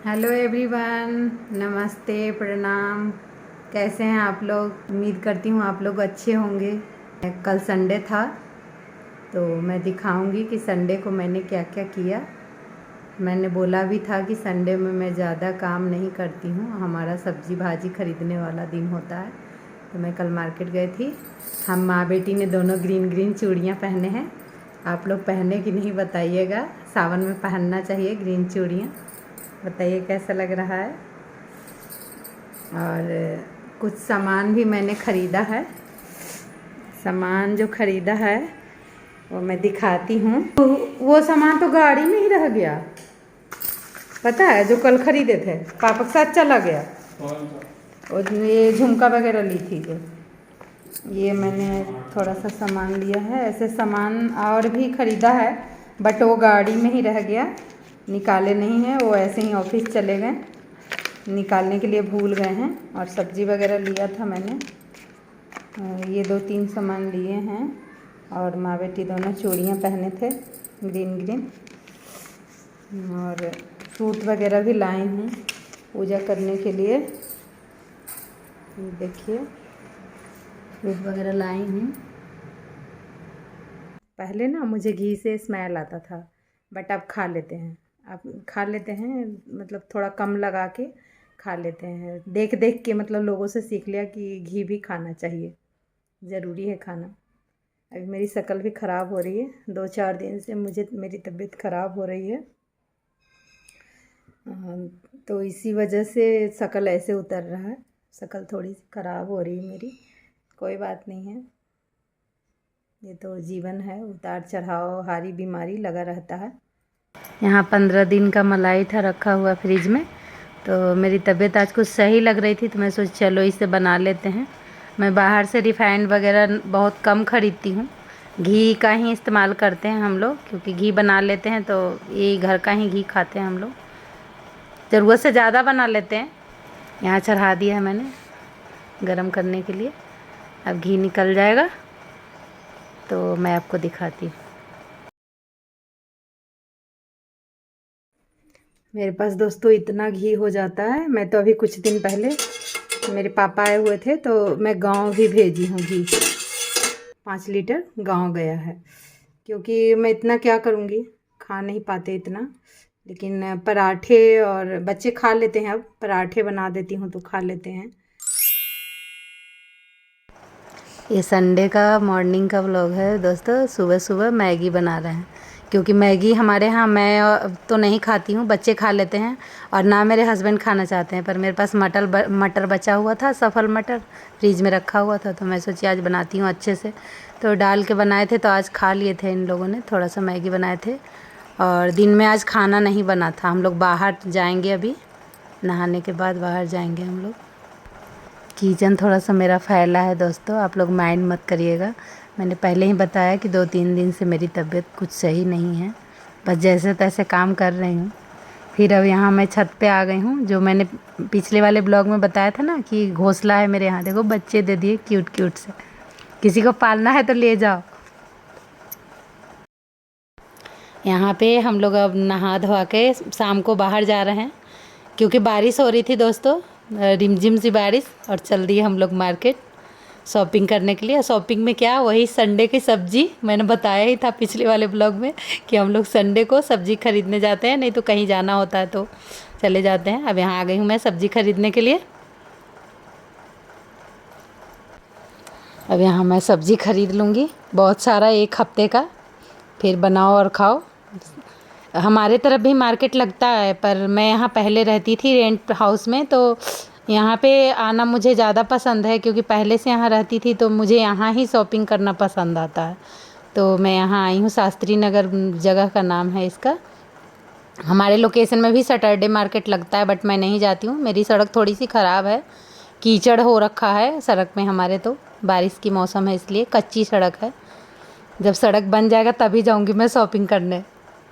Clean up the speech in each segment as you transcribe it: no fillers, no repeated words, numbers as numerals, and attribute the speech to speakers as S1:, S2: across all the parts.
S1: Hello everyone, नमस्ते, प्रणाम। कैसे हैं आप लोग? उम्मीद करती हूँ आप लोग अच्छे होंगे। कल संडे था तो मैं दिखाऊंगी कि संडे को मैंने क्या क्या किया। मैंने बोला भी था कि संडे में मैं ज़्यादा काम नहीं करती हूँ, हमारा सब्जी भाजी खरीदने वाला दिन होता है। तो मैं कल मार्केट गई थी। हम माँ बेटी ने दोनों ग्रीन ग्रीन चूड़ियाँ पहने हैं। आप लोग पहने कि नहीं बताइएगा। सावन में पहनना चाहिए ग्रीन चूड़ियाँ। बताइए कैसा लग रहा है। और कुछ सामान भी मैंने ख़रीदा है। सामान जो ख़रीदा है वो मैं दिखाती हूँ। वो सामान तो गाड़ी में ही रह गया, पता है, जो कल ख़रीदे थे पापा के साथ चला गया। और ये झुमका वगैरह ली थी जो, ये मैंने थोड़ा सा सामान लिया है। ऐसे सामान और भी ख़रीदा है बट वो गाड़ी में ही रह गया, निकाले नहीं हैं। वो ऐसे ही ऑफिस चले गए, निकालने के लिए भूल गए हैं। और सब्ज़ी वगैरह लिया था मैंने, ये 2-3 सामान लिए हैं। और माँ बेटी दोनों चूड़ियाँ पहने थे ग्रीन ग्रीन। और फ्रूट वगैरह भी लाई हूँ पूजा करने के लिए। देखिए फ्रूट वगैरह लाई हूँ। पहले ना मुझे घी से स्मेल आता था बट अब खा लेते हैं, अब खा लेते हैं, मतलब थोड़ा कम लगा के खा लेते हैं। देख देख के मतलब लोगों से सीख लिया कि घी भी खाना चाहिए, ज़रूरी है खाना। अभी मेरी शक्ल भी ख़राब हो रही है, 2-4 दिन से मुझे मेरी तबीयत ख़राब हो रही है। तो इसी वजह से शक्ल ऐसे उतर रहा है, शक्ल थोड़ी सी ख़राब हो रही है मेरी। कोई बात नहीं है, ये तो जीवन है, उतार चढ़ाव, हारी बीमारी लगा रहता है। यहाँ 15 दिन का मलाई था रखा हुआ फ्रिज में। तो मेरी तबीयत आज कुछ सही लग रही थी तो मैं सोची चलो इसे बना लेते हैं। मैं बाहर से रिफाइंड वगैरह बहुत कम ख़रीदती हूँ, घी का ही इस्तेमाल करते हैं हम लोग, क्योंकि घी बना लेते हैं तो ये घर का ही घी खाते हैं हम लोग। ज़रूरत से ज़्यादा बना लेते हैं। यहाँ चढ़ा दिया है मैंने गरम करने के लिए, अब घी निकल जाएगा तो मैं आपको दिखाती हूँ। मेरे पास दोस्तों इतना घी हो जाता है। मैं तो अभी कुछ दिन पहले मेरे पापा आए हुए थे तो मैं गांव भी भेजी हूँ घी, 5 लीटर गांव गया है। क्योंकि मैं इतना क्या करूँगी, खा नहीं पाते इतना। लेकिन पराठे और बच्चे खा लेते हैं, अब पराठे बना देती हूँ तो खा लेते हैं। ये संडे का मॉर्निंग का व्लॉग है दोस्तों। सुबह सुबह मैगी बना रहे हैं, क्योंकि मैगी हमारे यहाँ मैं तो नहीं खाती हूँ, बच्चे खा लेते हैं और ना मेरे हस्बैंड खाना चाहते हैं। पर मेरे पास मटर बचा हुआ था, सफल मटर फ्रीज में रखा हुआ था, तो मैं सोची आज बनाती हूँ अच्छे से। तो डाल के बनाए थे तो आज खा लिए थे इन लोगों ने। थोड़ा सा मैगी बनाए थे और दिन में आज खाना नहीं बना था। हम लोग बाहर जाएंगे, अभी नहाने के बाद बाहर जाएंगे हम लोग। किचन थोड़ा सा मेरा फैला है दोस्तों, आप लोग माइंड मत करिएगा। मैंने पहले ही बताया कि 2-3 दिन से मेरी तबीयत कुछ सही नहीं है, बस जैसे तैसे काम कर रही हूँ। फिर अब यहाँ मैं छत पे आ गई हूँ। जो मैंने पिछले वाले ब्लॉग में बताया था ना कि घोंसला है मेरे यहाँ, देखो बच्चे दे दिए क्यूट क्यूट से। किसी को पालना है तो ले जाओ। यहाँ पे हम लोग अब नहा धोवा के शाम को बाहर जा रहे हैं, क्योंकि बारिश हो रही थी दोस्तों, रिमझिम सी बारिश। और चल दिए हम लोग मार्केट शॉपिंग करने के लिए। शॉपिंग में क्या, वही संडे की सब्ज़ी, मैंने बताया ही था पिछले वाले ब्लॉग में कि हम लोग संडे को सब्ज़ी खरीदने जाते हैं, नहीं तो कहीं जाना होता है तो चले जाते हैं। अब यहाँ आ गई हूँ मैं सब्ज़ी खरीदने के लिए। अब यहाँ मैं सब्ज़ी खरीद लूँगी बहुत सारा, 1 हफ्ते का, फिर बनाओ और खाओ। हमारे तरफ भी मार्केट लगता है, पर मैं यहाँ पहले रहती थी रेंट हाउस में, तो यहाँ पे आना मुझे ज़्यादा पसंद है, क्योंकि पहले से यहाँ रहती थी तो मुझे यहाँ ही शॉपिंग करना पसंद आता है। तो मैं यहाँ आई हूँ, शास्त्री नगर जगह का नाम है इसका। हमारे लोकेशन में भी सैटरडे मार्केट लगता है बट मैं नहीं जाती हूँ, मेरी सड़क थोड़ी सी ख़राब है, कीचड़ हो रखा है सड़क में हमारे, तो बारिश की मौसम है इसलिए कच्ची सड़क है। जब सड़क बन जाएगा तभी जाऊँगी मैं शॉपिंग करने,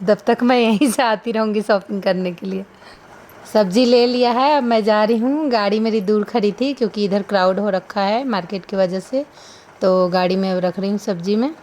S1: तब तक मैं यहीं से आती रहूँगी शॉपिंग करने के लिए। सब्ज़ी ले लिया है, अब मैं जा रही हूँ। गाड़ी मेरी दूर खड़ी थी क्योंकि इधर क्राउड हो रखा है मार्केट की वजह से, तो गाड़ी में रख रही हूँ सब्ज़ी में।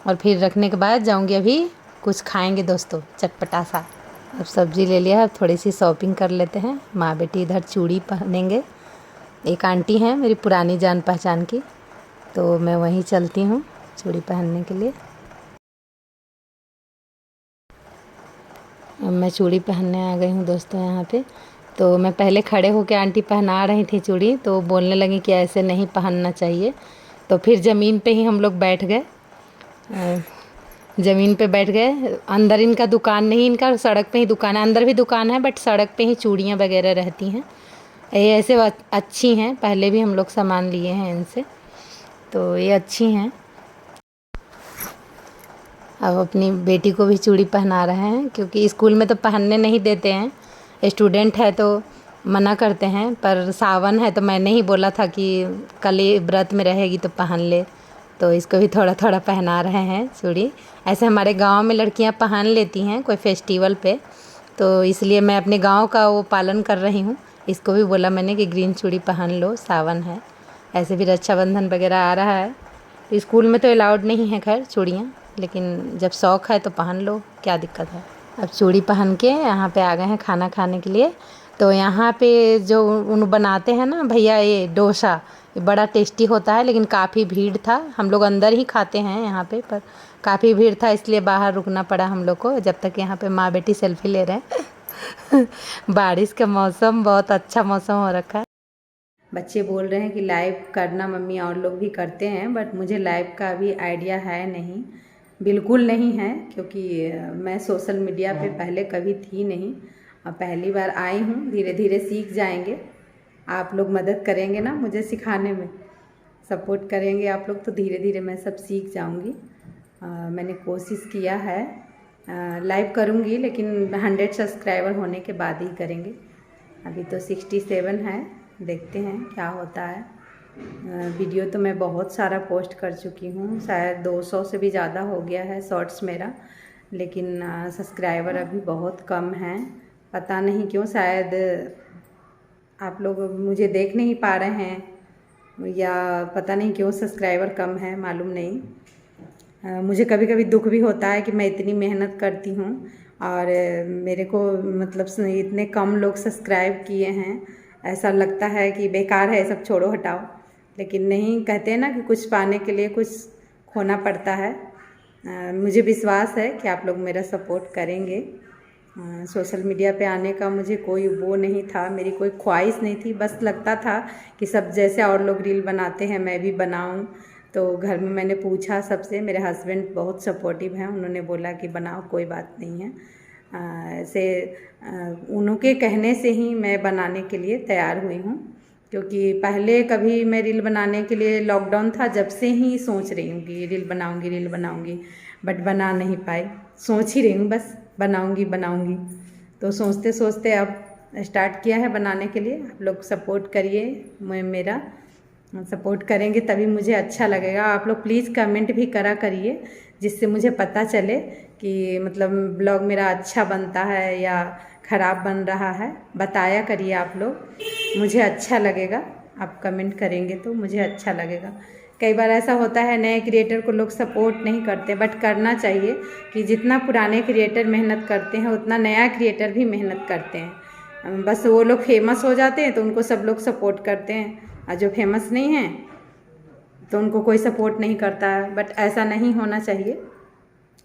S1: और फिर रखने के बाद जाऊँगी, अभी कुछ खाएंगे दोस्तों चटपटा सा। अब सब्ज़ी ले लिया, अब थोड़ी सी शॉपिंग कर लेते हैं। माँ बेटी इधर चूड़ी पहनेंगे। एक आंटी हैं मेरी पुरानी जान पहचान की, तो मैं वहीं चलती हूँ चूड़ी पहनने के लिए। अब मैं चूड़ी पहनने आ गई हूँ दोस्तों यहाँ पे। तो मैं पहले खड़े होकर आंटी पहना रही थी चूड़ी, तो बोलने लगी कि ऐसे नहीं पहनना चाहिए। तो फिर ज़मीन पे ही हम लोग बैठ गए। ज़मीन पे बैठ गए। अंदर इनका दुकान नहीं, इनका सड़क पे ही दुकान है। अंदर भी दुकान है बट सड़क पे ही चूड़ियाँ वगैरह रहती हैं। ये ऐसे अच्छी हैं, पहले भी हम लोग सामान लिए हैं इनसे, तो ये अच्छी हैं। अब अपनी बेटी को भी चूड़ी पहना रहे हैं, क्योंकि स्कूल में तो पहनने नहीं देते हैं, स्टूडेंट है तो मना करते हैं। पर सावन है तो मैंने ही बोला था कि कल ये व्रत में रहेगी तो पहन ले, तो इसको भी थोड़ा थोड़ा पहना रहे हैं चूड़ी। ऐसे हमारे गांव में लड़कियां पहन लेती हैं कोई फेस्टिवल पे, तो इसलिए मैं अपने गांव का वो पालन कर रही हूँ। इसको भी बोला मैंने कि ग्रीन चूड़ी पहन लो, सावन है। ऐसे भी रक्षाबंधन वगैरह आ रहा है, तो स्कूल में तो अलाउड नहीं है खैर चूड़ियाँ, लेकिन जब शौक़ है तो पहन लो, क्या दिक्कत है। अब चूड़ी पहन के यहाँ पे आ गए हैं खाना खाने के लिए। तो यहाँ पे जो उन बनाते हैं ना भैया, ये डोसा, ये बड़ा टेस्टी होता है, लेकिन काफ़ी भीड़ था। हम लोग अंदर ही खाते हैं यहाँ पे, पर काफ़ी भीड़ था इसलिए बाहर रुकना पड़ा हम लोग को, जब तक यहाँ पे माँ बेटी सेल्फी ले रहे हैं। बारिश का मौसम, बहुत अच्छा मौसम हो रखा है। बच्चे बोल रहे हैं कि लाइव करना मम्मी, और लोग भी करते हैं, बट मुझे लाइव का भी आइडिया है नहीं, बिल्कुल नहीं है, क्योंकि मैं सोशल मीडिया पे पहले कभी थी नहीं, अब पहली बार आई हूँ। धीरे धीरे सीख जाएंगे। आप लोग मदद करेंगे ना मुझे सिखाने में, सपोर्ट करेंगे आप लोग, तो धीरे धीरे मैं सब सीख जाऊँगी। मैंने कोशिश किया है, लाइव करूँगी, लेकिन 100 सब्सक्राइबर होने के बाद ही करेंगे। अभी तो 67 है, देखते हैं क्या होता है। वीडियो तो मैं बहुत सारा पोस्ट कर चुकी हूँ, शायद 200 से भी ज़्यादा हो गया है शॉर्ट्स मेरा, लेकिन सब्सक्राइबर अभी बहुत कम हैं। पता नहीं क्यों, शायद आप लोग मुझे देख नहीं पा रहे हैं, या पता नहीं क्यों सब्सक्राइबर कम है, मालूम नहीं। मुझे कभी कभी दुख भी होता है कि मैं इतनी मेहनत करती हूँ और मेरे को मतलब इतने कम लोग सब्सक्राइब किए हैं। ऐसा लगता है कि बेकार है, सब छोड़ो हटाओ, लेकिन नहीं, कहते हैं ना कि कुछ पाने के लिए कुछ खोना पड़ता है। मुझे विश्वास है कि आप लोग मेरा सपोर्ट करेंगे। सोशल मीडिया पे आने का मुझे कोई वो नहीं था, मेरी कोई ख्वाहिश नहीं थी, बस लगता था कि सब जैसे और लोग रील बनाते हैं मैं भी बनाऊं। तो घर में मैंने पूछा सबसे, मेरे हस्बैंड बहुत सपोर्टिव हैं, उन्होंने बोला कि बनाओ, कोई बात नहीं है। ऐसे उनके कहने से ही मैं बनाने के लिए तैयार हुई हूँ, क्योंकि पहले कभी मैं रील बनाने के लिए, लॉकडाउन था जब से ही सोच रही हूँ कि रील बनाऊँगी, बट बना नहीं पाई। सोच ही रही हूँ बस, बनाऊँगी। तो सोचते सोचते अब स्टार्ट किया है बनाने के लिए। आप लोग सपोर्ट करिए, मेरा सपोर्ट करेंगे तभी मुझे अच्छा लगेगा। आप लोग प्लीज़ कमेंट भी करिए, जिससे मुझे पता चले कि मतलब ब्लॉग मेरा अच्छा बनता है या ख़राब बन रहा है। बताया करिए आप लोग, मुझे अच्छा लगेगा। आप कमेंट करेंगे तो मुझे अच्छा लगेगा। कई बार ऐसा होता है नए क्रिएटर को लोग सपोर्ट नहीं करते, बट करना चाहिए कि जितना पुराने क्रिएटर मेहनत करते हैं उतना नया क्रिएटर भी मेहनत करते हैं। बस वो लोग फेमस हो जाते हैं तो उनको सब लोग सपोर्ट करते हैं, और जो फेमस नहीं हैं तो उनको कोई सपोर्ट नहीं करता है। बट ऐसा नहीं होना चाहिए।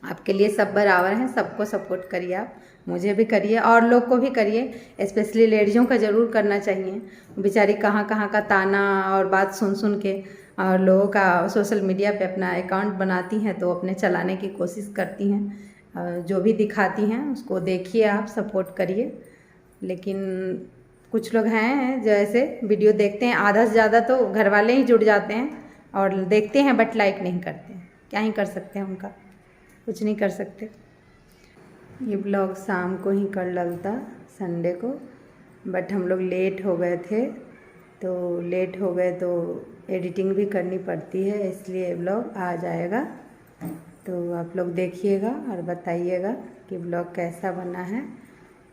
S1: आपके लिए सब बराबर हैं, सबको सपोर्ट करिए, आप मुझे भी करिए और लोग को भी करिए। स्पेशली लेडीज़ों का ज़रूर करना चाहिए। बेचारी कहाँ कहाँ का ताना और बात सुन सुन के और लोगों का सोशल मीडिया पे अपना अकाउंट बनाती हैं, तो अपने चलाने की कोशिश करती हैं। जो भी दिखाती हैं उसको देखिए, आप सपोर्ट करिए। लेकिन कुछ लोग हैं जो ऐसे वीडियो देखते हैं, आधा से ज़्यादा तो घर वाले ही जुड़ जाते हैं और देखते हैं बट लाइक नहीं करते हैं। क्या ही कर सकते हैं, उनका कुछ नहीं कर सकते। ये ब्लॉग शाम को ही कर डालता, संडे को, बट हम लोग लेट हो गए थे, तो लेट हो गए तो एडिटिंग भी करनी पड़ती है, इसलिए ब्लॉग आ जाएगा। तो आप लोग देखिएगा और बताइएगा कि ब्लॉग कैसा बना है।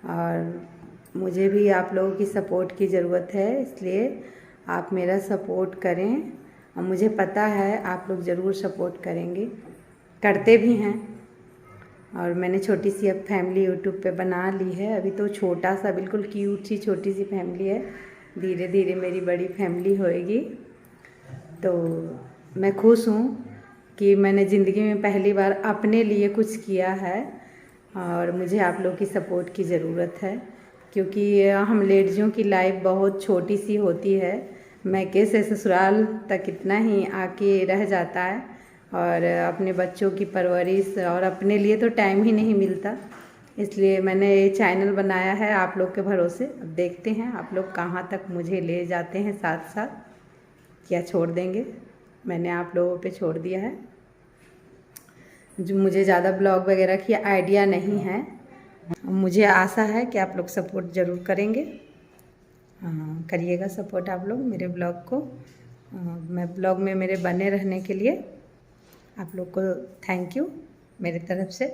S1: और मुझे भी आप लोगों की सपोर्ट की ज़रूरत है, इसलिए आप मेरा सपोर्ट करें। और मुझे पता है आप लोग ज़रूर सपोर्ट करेंगे, करते भी हैं। और मैंने छोटी सी अब फैमिली यूट्यूब पे बना ली है। अभी तो छोटा सा बिल्कुल क्यूट सी छोटी सी फैमिली है, धीरे धीरे मेरी बड़ी फैमिली होएगी। तो मैं खुश हूँ कि मैंने ज़िंदगी में पहली बार अपने लिए कुछ किया है और मुझे आप लोग की सपोर्ट की ज़रूरत है, क्योंकि हम लेडीज़ों की लाइफ बहुत छोटी सी होती है। मैके से ससुराल तक इतना ही आके रह जाता है और अपने बच्चों की परवरिश और अपने लिए तो टाइम ही नहीं मिलता। इसलिए मैंने ये चैनल बनाया है आप लोग के भरोसे। अब देखते हैं आप लोग कहाँ तक मुझे ले जाते हैं, साथ साथ क्या छोड़ देंगे। मैंने आप लोगों पे छोड़ दिया है। जो मुझे ज़्यादा ब्लॉग वगैरह की आइडिया नहीं है, मुझे आशा है कि आप लोग सपोर्ट ज़रूर करेंगे। करिएगा सपोर्ट आप लोग मेरे ब्लॉग को। मैं ब्लॉग में मेरे बने रहने के लिए आप लोग को थैंक यू मेरे तरफ से।